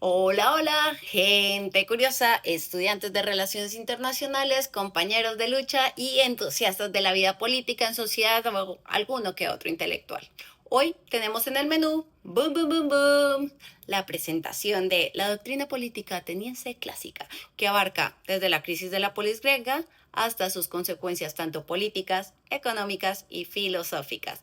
Hola, hola, gente curiosa, estudiantes de relaciones internacionales, compañeros de lucha y entusiastas de la vida política en sociedad o alguno que otro intelectual. Hoy tenemos en el menú, boom, boom, boom, boom, la presentación de la doctrina política ateniense clásica, que abarca desde la crisis de la polis griega hasta sus consecuencias tanto políticas, económicas y filosóficas,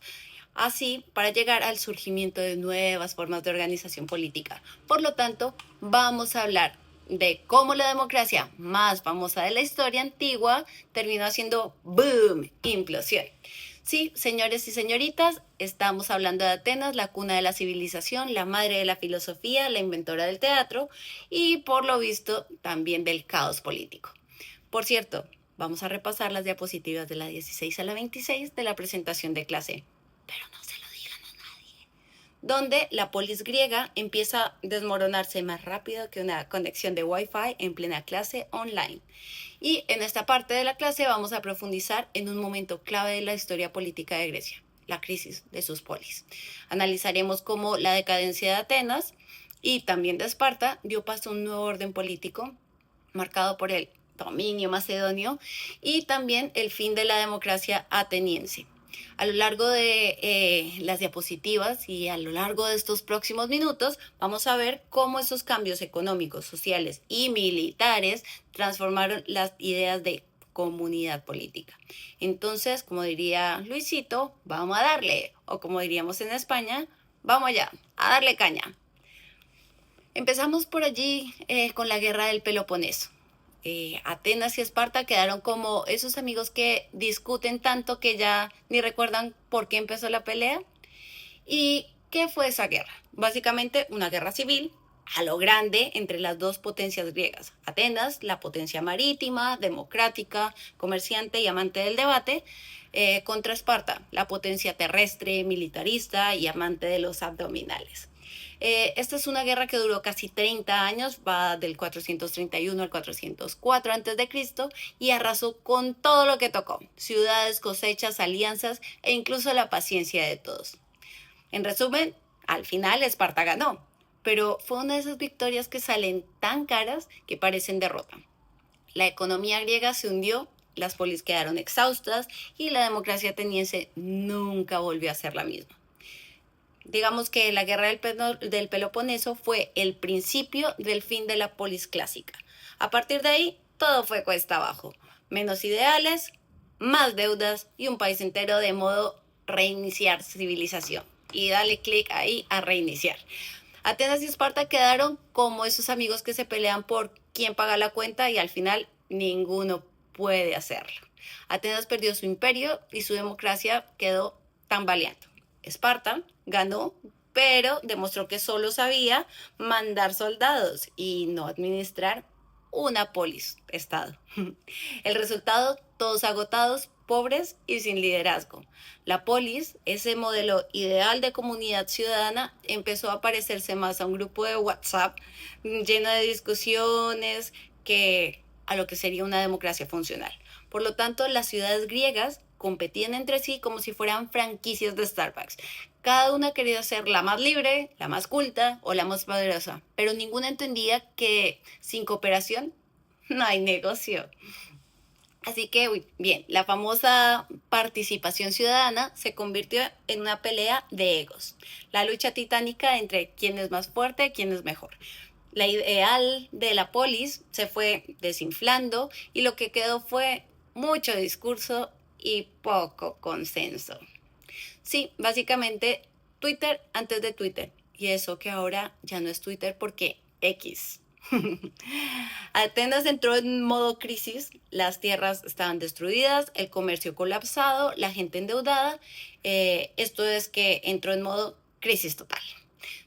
así para llegar al surgimiento de nuevas formas de organización política. Por lo tanto, vamos a hablar de cómo la democracia más famosa de la historia antigua terminó haciendo boom, implosión. Sí, señores y señoritas, estamos hablando de Atenas, la cuna de la civilización, la madre de la filosofía, la inventora del teatro y, por lo visto, también del caos político. Por cierto, vamos a repasar las diapositivas de la 16 a la 26 de la presentación de clase, pero no se lo digan a nadie, donde la polis griega empieza a desmoronarse más rápido que una conexión de Wi-Fi en plena clase online. Y en esta parte de la clase vamos a profundizar en un momento clave de la historia política de Grecia, la crisis de sus polis. Analizaremos cómo la decadencia de Atenas y también de Esparta dio paso a un nuevo orden político marcado por el dominio macedonio y también el fin de la democracia ateniense. A lo largo de las diapositivas y a lo largo de estos próximos minutos vamos a ver cómo esos cambios económicos, sociales y militares transformaron las ideas de comunidad política. Entonces, como diría Luisito, vamos a darle, o como diríamos en España, vamos allá, a darle caña. Empezamos por allí con la guerra del Peloponeso. Atenas y Esparta quedaron como esos amigos que discuten tanto que ya ni recuerdan por qué empezó la pelea. ¿Y qué fue esa guerra? Básicamente una guerra civil a lo grande entre las dos potencias griegas. Atenas, la potencia marítima, democrática, comerciante y amante del debate, contra Esparta, la potencia terrestre, militarista y amante de los abdominales. Esta es una guerra que duró casi 30 años, va del 431 al 404 a.C. y arrasó con todo lo que tocó, ciudades, cosechas, alianzas e incluso la paciencia de todos. En resumen, al final Esparta ganó, pero fue una de esas victorias que salen tan caras que parecen derrota. La economía griega se hundió, las polis quedaron exhaustas y la democracia ateniense nunca volvió a ser la misma. Digamos que la guerra del Peloponeso fue el principio del fin de la polis clásica. A partir de ahí, todo fue cuesta abajo. Menos ideales, más deudas y un país entero de modo reiniciar civilización. Y dale clic ahí a reiniciar. Atenas y Esparta quedaron como esos amigos que se pelean por quién paga la cuenta y al final ninguno puede hacerlo. Atenas perdió su imperio y su democracia quedó tambaleando. Esparta ganó, pero demostró que solo sabía mandar soldados y no administrar una polis, estado. El resultado, todos agotados, pobres y sin liderazgo. La polis, ese modelo ideal de comunidad ciudadana, empezó a parecerse más a un grupo de WhatsApp lleno de discusiones que a lo que sería una democracia funcional. Por lo tanto, las ciudades griegas competían entre sí como si fueran franquicias de Starbucks. Cada una quería ser la más libre, la más culta o la más poderosa, pero ninguna entendía que sin cooperación no hay negocio. Así que, bien, la famosa participación ciudadana se convirtió en una pelea de egos, la lucha titánica entre quién es más fuerte, quién es mejor. La ideal de la polis se fue desinflando y lo que quedó fue mucho discurso y poco consenso. Sí, básicamente Twitter antes de Twitter. Y eso que ahora ya no es Twitter porque X. Atenas entró en modo crisis, las tierras estaban destruidas, el comercio colapsado, la gente endeudada. Esto es que entró en modo crisis total.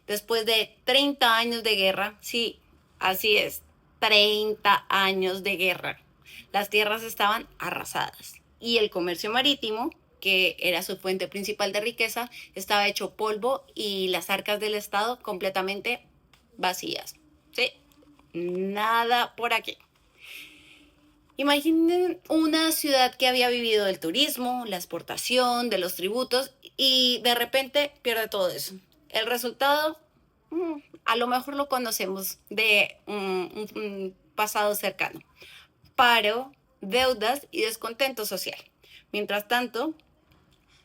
Después de 30 años de guerra, sí, así es, 30 años de guerra, las tierras estaban arrasadas y el comercio marítimo, que era su fuente principal de riqueza, estaba hecho polvo y las arcas del Estado completamente vacías. Sí, nada por aquí. Imaginen una ciudad que había vivido del turismo, la exportación, de los tributos y de repente pierde todo eso. El resultado, A lo mejor lo conocemos de un pasado cercano. Paro, deudas y descontento social. Mientras tanto,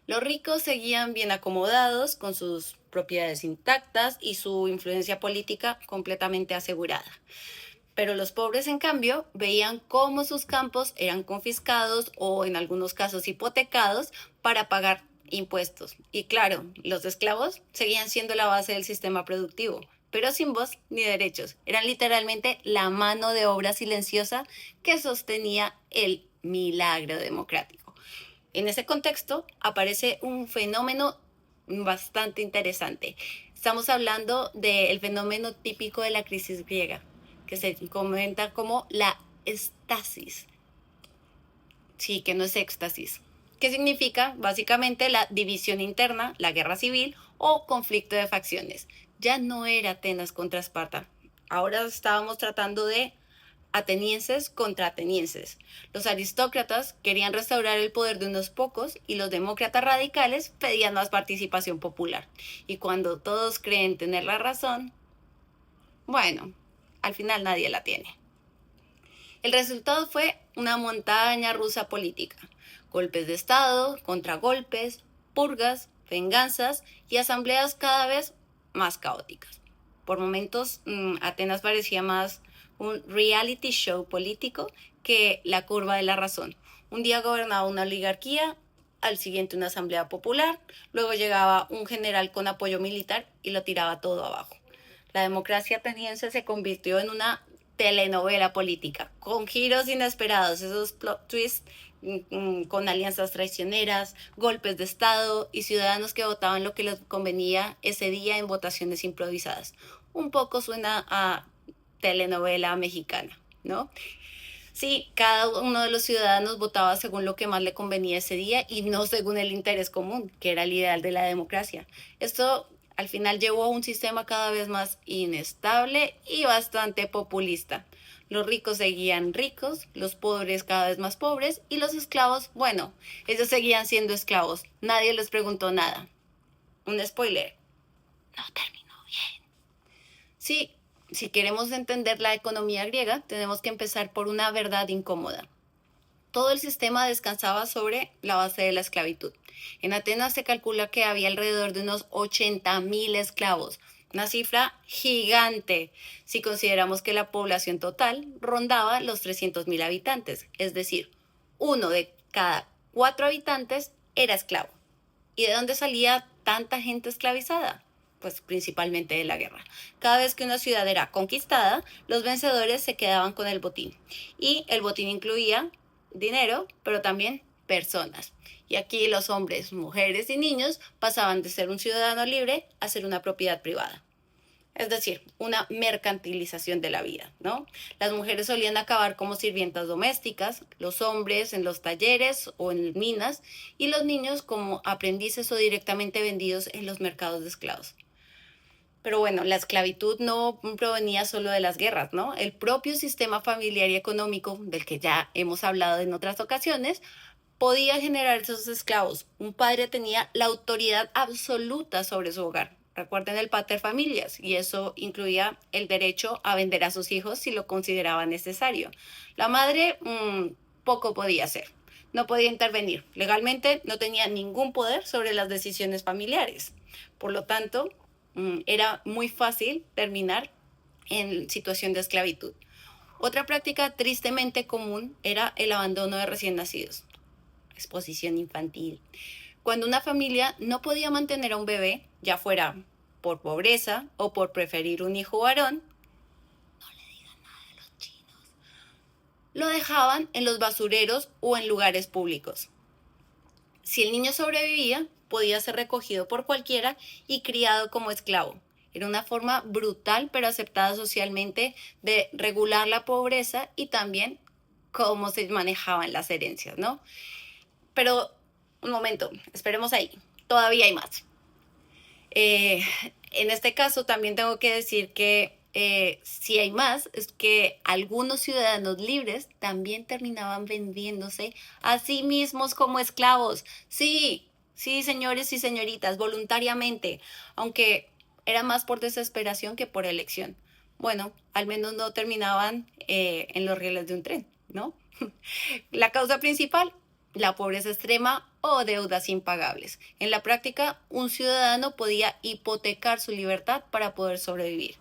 los ricos seguían bien acomodados, con sus propiedades intactas y su influencia política completamente asegurada. Pero los pobres, en cambio, veían cómo sus campos eran confiscados o en algunos casos hipotecados para pagar impuestos. Y claro, los esclavos seguían siendo la base del sistema productivo, pero sin voz ni derechos. Eran literalmente la mano de obra silenciosa que sostenía el milagro democrático. En ese contexto aparece un fenómeno bastante interesante. Estamos hablando del fenómeno típico de la crisis griega, que se comenta como la estasis. Sí, que no es éxtasis. ¿Qué significa? Básicamente la división interna, la guerra civil o conflicto de facciones. Ya no era Atenas contra Esparta. Ahora estábamos tratando de atenienses contra atenienses. Los aristócratas querían restaurar el poder de unos pocos y los demócratas radicales pedían más participación popular. Y cuando todos creen tener la razón, bueno, al final nadie la tiene. El resultado fue una montaña rusa política. Golpes de Estado, contragolpes, purgas, venganzas y asambleas cada vez más caóticas. Por momentos, Atenas parecía más un reality show político que la curva de la razón. Un día gobernaba una oligarquía, al siguiente una asamblea popular, luego llegaba un general con apoyo militar y lo tiraba todo abajo. La democracia ateniense se convirtió en una telenovela política, con giros inesperados, esos plot twists, con alianzas traicioneras, golpes de Estado y ciudadanos que votaban lo que les convenía ese día en votaciones improvisadas. Un poco suena a telenovela mexicana, ¿no? Sí, cada uno de los ciudadanos votaba según lo que más le convenía ese día y no según el interés común, que era el ideal de la democracia. Esto al final llevó a un sistema cada vez más inestable y bastante populista. Los ricos seguían ricos, los pobres cada vez más pobres y los esclavos, bueno, ellos seguían siendo esclavos. Nadie les preguntó nada. Un spoiler, no terminó bien. Sí, si queremos entender la economía griega, tenemos que empezar por una verdad incómoda. Todo el sistema descansaba sobre la base de la esclavitud. En Atenas se calcula que había alrededor de unos 80.000 esclavos, una cifra gigante si consideramos que la población total rondaba los 300.000 habitantes, es decir, uno de cada 4 habitantes era esclavo. ¿Y de dónde salía tanta gente esclavizada? Pues principalmente de la guerra. Cada vez que una ciudad era conquistada, los vencedores se quedaban con el botín. Y el botín incluía dinero, pero también personas. Y aquí los hombres, mujeres y niños pasaban de ser un ciudadano libre a ser una propiedad privada. Es decir, una mercantilización de la vida, ¿no? Las mujeres solían acabar como sirvientas domésticas, los hombres en los talleres o en minas y los niños como aprendices o directamente vendidos en los mercados de esclavos. Pero bueno, la esclavitud no provenía solo de las guerras, ¿no? El propio sistema familiar y económico, del que ya hemos hablado en otras ocasiones, podía generar esos esclavos. Un padre tenía la autoridad absoluta sobre su hogar. Recuerden el pater familias, y eso incluía el derecho a vender a sus hijos si lo consideraba necesario. La madre poco podía hacer, no podía intervenir. Legalmente no tenía ningún poder sobre las decisiones familiares. Por lo tanto, era muy fácil terminar en situación de esclavitud. Otra práctica tristemente común era el abandono de recién nacidos, exposición infantil. Cuando una familia no podía mantener a un bebé, ya fuera por pobreza o por preferir un hijo varón, lo dejaban en los basureros o en lugares públicos. Si el niño sobrevivía, podía ser recogido por cualquiera y criado como esclavo. Era una forma brutal pero aceptada socialmente de regular la pobreza y también cómo se manejaban las herencias, ¿no? Pero un momento, esperemos ahí, todavía hay más. Eh, en este caso también tengo que decir que si hay más, es que algunos ciudadanos libres también terminaban vendiéndose a sí mismos como esclavos. Sí, sí, señores y señoritas, voluntariamente, aunque era más por desesperación que por elección. Bueno, al menos no terminaban en los rieles de un tren, ¿no? La causa principal, la pobreza extrema o deudas impagables. En la práctica, un ciudadano podía hipotecar su libertad para poder sobrevivir.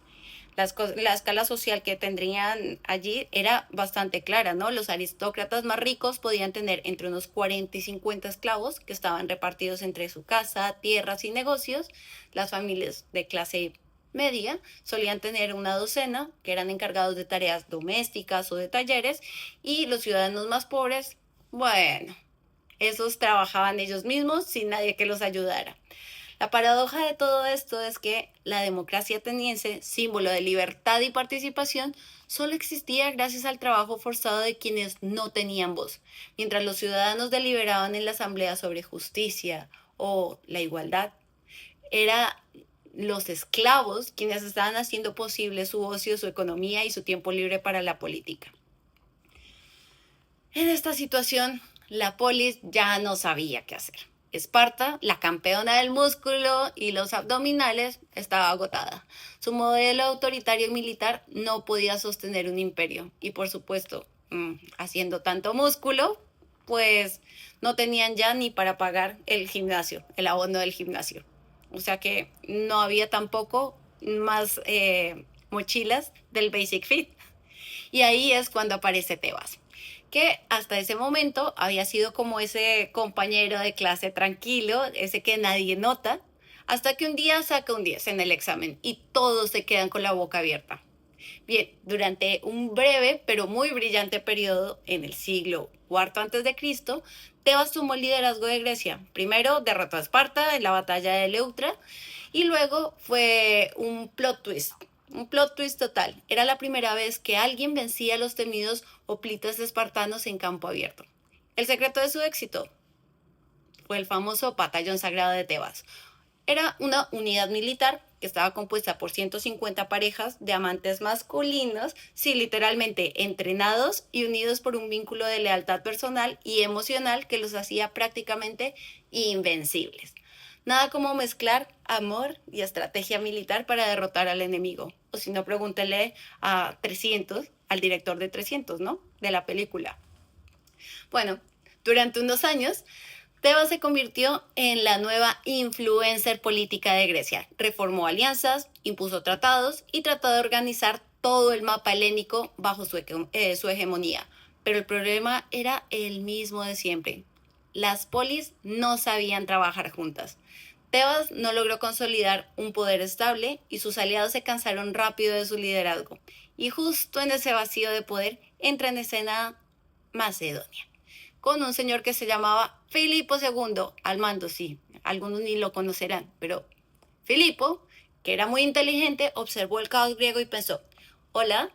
La escala social que tendrían allí era bastante clara, ¿no? Los aristócratas más ricos podían tener entre unos 40 y 50 esclavos que estaban repartidos entre su casa, tierras y negocios. Las familias de clase media solían tener una docena que eran encargados de tareas domésticas o de talleres, y los ciudadanos más pobres, bueno, esos trabajaban ellos mismos sin nadie que los ayudara. La paradoja de todo esto es que la democracia ateniense, símbolo de libertad y participación, solo existía gracias al trabajo forzado de quienes no tenían voz. Mientras los ciudadanos deliberaban en la asamblea sobre justicia o la igualdad, eran los esclavos quienes estaban haciendo posible su ocio, su economía y su tiempo libre para la política. En esta situación, la polis ya no sabía qué hacer. Esparta, la campeona del músculo y los abdominales, estaba agotada. Su modelo autoritario y militar no podía sostener un imperio. Y por supuesto, haciendo tanto músculo, pues no tenían ya ni para pagar el gimnasio, el abono del gimnasio. O sea que no había tampoco más mochilas del Basic Fit. Y ahí es cuando aparece Tebas, que hasta ese momento había sido como ese compañero de clase tranquilo, ese que nadie nota, hasta que un día saca un 10 en el examen y todos se quedan con la boca abierta. Bien, durante un breve pero muy brillante periodo en el siglo IV antes de Cristo, Tebas tomó el liderazgo de Grecia. Primero derrotó a Esparta en la batalla de Leuctra y luego fue un plot twist total. Era la primera vez que alguien vencía a los temidos hoplitas espartanos en campo abierto. El secreto de su éxito fue el famoso batallón sagrado de Tebas. Era una unidad militar que estaba compuesta por 150 parejas de amantes masculinos, sí, literalmente entrenados y unidos por un vínculo de lealtad personal y emocional que los hacía prácticamente invencibles. Nada como mezclar amor y estrategia militar para derrotar al enemigo. O si no, pregúntele a 300, al director de 300, ¿no? De la película. Bueno, durante unos años, Tebas se convirtió en la nueva influencer política de Grecia. Reformó alianzas, impuso tratados y trató de organizar todo el mapa helénico bajo su hegemonía. Pero el problema era el mismo de siempre. Las polis no sabían trabajar juntas. Tebas no logró consolidar un poder estable y sus aliados se cansaron rápido de su liderazgo. Y justo en ese vacío de poder entra en escena Macedonia, con un señor que se llamaba Filipo II al mando, sí, algunos ni lo conocerán, pero Filipo, que era muy inteligente, observó el caos griego y pensó, hola,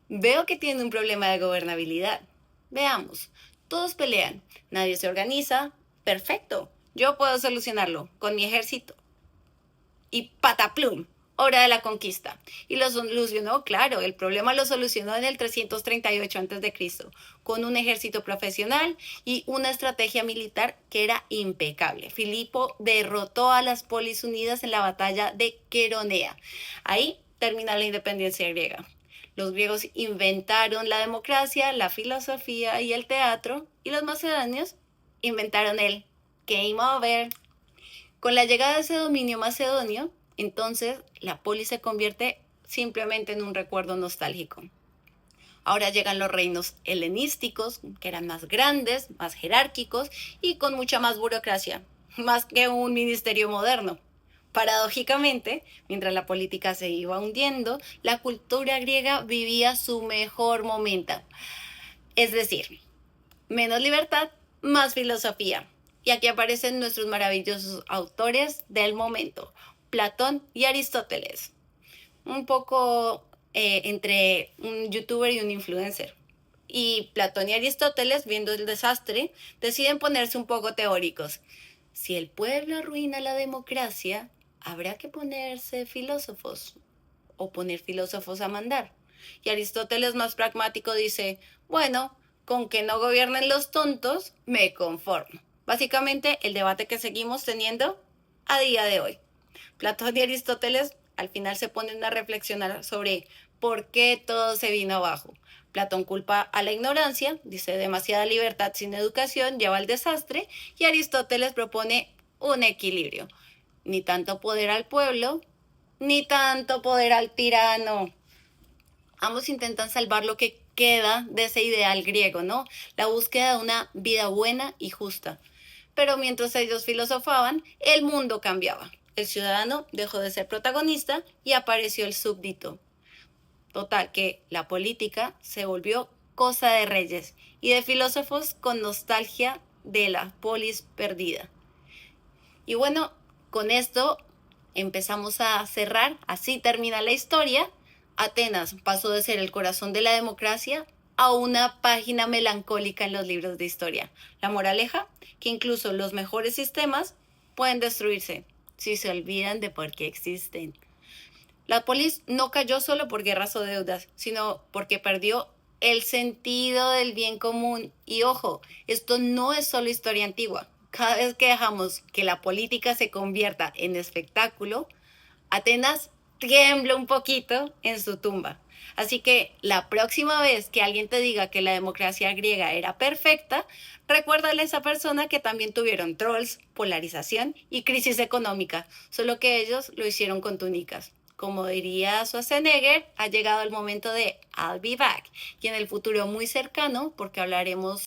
veo que tiene un problema de gobernabilidad. Veamos, todos pelean, nadie se organiza, perfecto, yo puedo solucionarlo con mi ejército. Y pataplum, hora de la conquista. Y lo solucionó, claro, el problema lo solucionó en el 338 a.C., con un ejército profesional y una estrategia militar que era impecable. Filipo derrotó a las polis unidas en la batalla de Queronea. Ahí termina la independencia griega. Los griegos inventaron la democracia, la filosofía y el teatro, y los macedonios inventaron el game over. Con la llegada de ese dominio macedonio, entonces la polis se convierte simplemente en un recuerdo nostálgico. Ahora llegan los reinos helenísticos, que eran más grandes, más jerárquicos y con mucha más burocracia, más que un ministerio moderno. Paradójicamente, mientras la política se iba hundiendo, la cultura griega vivía su mejor momento. Es decir, menos libertad, más filosofía. Y aquí aparecen nuestros maravillosos autores del momento, Platón y Aristóteles. Un poco entre un youtuber y un influencer. Y Platón y Aristóteles, viendo el desastre, deciden ponerse un poco teóricos. Si el pueblo arruina la democracia, habrá que ponerse filósofos o poner filósofos a mandar. Y Aristóteles, más pragmático, dice, bueno, con que no gobiernen los tontos, me conformo. Básicamente el debate que seguimos teniendo a día de hoy. Platón y Aristóteles al final se ponen a reflexionar sobre por qué todo se vino abajo. Platón culpa a la ignorancia, dice demasiada libertad sin educación lleva al desastre, y Aristóteles propone un equilibrio. Ni tanto poder al pueblo, ni tanto poder al tirano. Ambos intentan salvar lo que queda de ese ideal griego, ¿no? La búsqueda de una vida buena y justa. Pero mientras ellos filosofaban, el mundo cambiaba. El ciudadano dejó de ser protagonista y apareció el súbdito. Total, que la política se volvió cosa de reyes y de filósofos con nostalgia de la polis perdida. Y bueno, con esto empezamos a cerrar, así termina la historia. Atenas pasó de ser el corazón de la democracia a una página melancólica en los libros de historia. La moraleja, que incluso los mejores sistemas pueden destruirse si se olvidan de por qué existen. La polis no cayó solo por guerras o deudas, sino porque perdió el sentido del bien común. Y ojo, esto no es solo historia antigua. Cada vez que dejamos que la política se convierta en espectáculo, Atenas tiembla un poquito en su tumba. Así que la próxima vez que alguien te diga que la democracia griega era perfecta, recuérdale a esa persona que también tuvieron trolls, polarización y crisis económica, solo que ellos lo hicieron con túnicas. Como diría Schwarzenegger, ha llegado el momento de I'll be back y en el futuro muy cercano, porque hablaremos